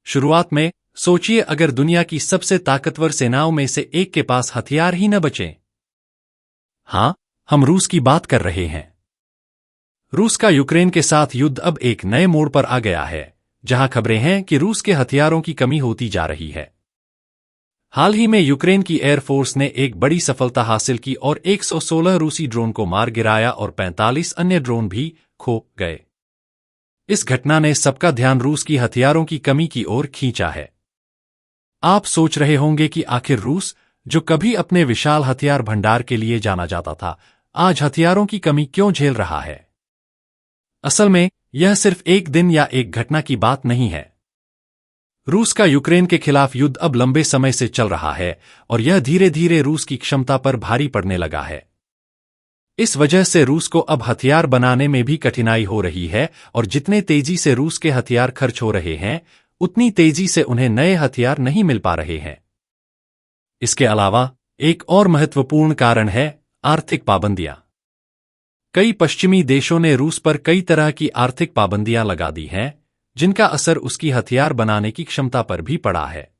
शुरुआत में सोचिए, अगर दुनिया की सबसे ताकतवर सेनाओं में से एक के पास हथियार ही न बचे। हाँ, हम रूस की बात कर रहे हैं। रूस का यूक्रेन के साथ युद्ध अब एक नए मोड़ पर आ गया है, जहां खबरें हैं कि रूस के हथियारों की कमी होती जा रही है। हाल ही में यूक्रेन की एयरफोर्स ने एक बड़ी सफलता हासिल की और 116 रूसी ड्रोन को मार गिराया और 45 अन्य ड्रोन भी खो गए। इस घटना ने सबका ध्यान रूस की हथियारों की कमी की ओर खींचा है। आप सोच रहे होंगे कि आखिर रूस, जो कभी अपने विशाल हथियार भंडार के लिए जाना जाता था, आज हथियारों की कमी क्यों झेल रहा है? असल में यह सिर्फ एक दिन या एक घटना की बात नहीं है। रूस का यूक्रेन के खिलाफ युद्ध अब लंबे समय से चल रहा है और यह धीरे धीरे रूस की क्षमता पर भारी पड़ने लगा है। इस वजह से रूस को अब हथियार बनाने में भी कठिनाई हो रही है और जितने तेजी से रूस के हथियार खर्च हो रहे हैं, उतनी तेजी से उन्हें नए हथियार नहीं मिल पा रहे हैं। इसके अलावा एक और महत्वपूर्ण कारण है आर्थिक पाबंदियां। कई पश्चिमी देशों ने रूस पर कई तरह की आर्थिक पाबंदियां लगा दी हैं, जिनका असर उसकी हथियार बनाने की क्षमता पर भी पड़ा है।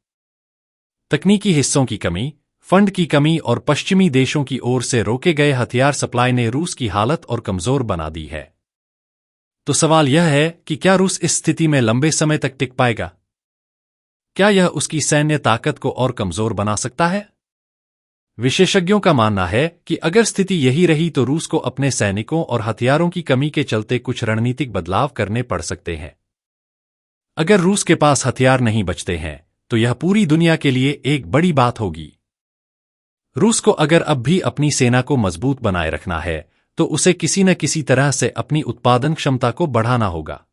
तकनीकी हिस्सों की कमी, फंड की कमी और पश्चिमी देशों की ओर से रोके गए हथियार सप्लाई ने रूस की हालत और कमजोर बना दी है। तो सवाल यह है कि क्या रूस इस स्थिति में लंबे समय तक टिक पाएगा? क्या यह उसकी सैन्य ताकत को और कमजोर बना सकता है? विशेषज्ञों का मानना है कि अगर स्थिति यही रही तो रूस को अपने सैनिकों और हथियारों की कमी के चलते कुछ रणनीतिक बदलाव करने पड़ सकते हैं। अगर रूस के पास हथियार नहीं बचते हैं, तो यह पूरी दुनिया के लिए एक बड़ी बात होगी। रूस को अगर अब भी अपनी सेना को मजबूत बनाए रखना है, तो उसे किसी न किसी तरह से अपनी उत्पादन क्षमता को बढ़ाना होगा।